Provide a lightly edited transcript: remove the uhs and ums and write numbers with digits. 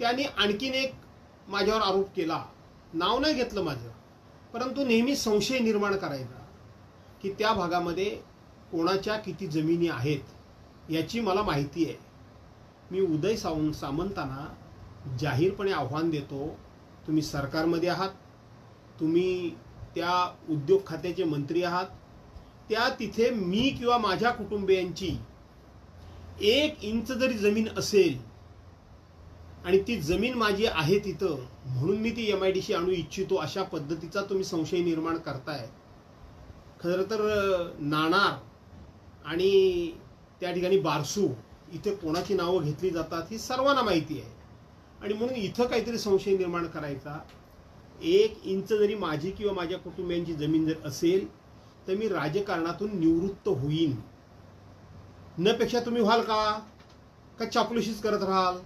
त्यांनी आणखीन एक माझ्यावर आरोप केला, नाव नाही घेतलं माझं, परंतु नेहमी संशय निर्माण करायचा की त्या भागामध्ये कोणाच्या किती जमिनी आहेत याची मला माहिती आहे. मी उदय सामंतांना जाहीरपणे आव्हान देतो, तुम्ही सरकारमध्ये आहात, तुम्ही त्या उद्योग खात्याचे मंत्री आहात, त्या तिथे मी किंवा माझ्या कुटुंबियांची 1 इंच जरी जमीन असेल आणि ती जमीन माझी आहे तिथं म्हणून मी ती MIDC आणू इच्छितो, अशा पद्धतीचा तुम्ही संशय निर्माण करताय. खरं तर नाणार आणि त्या ठिकाणी बारसू इथे कोणाची नावं घेतली जातात ही सर्वांना माहिती आहे. आणि म्हणून इथं काहीतरी संशय निर्माण करायचा. 1 इंच जरी माझी किंवा माझ्या कुटुंबियांची जमीन जर असेल तर मी राजकारणातून निवृत्त होईन. न पेक्षा तुम्ही व्हाल का चापलुशीच करत राहाल.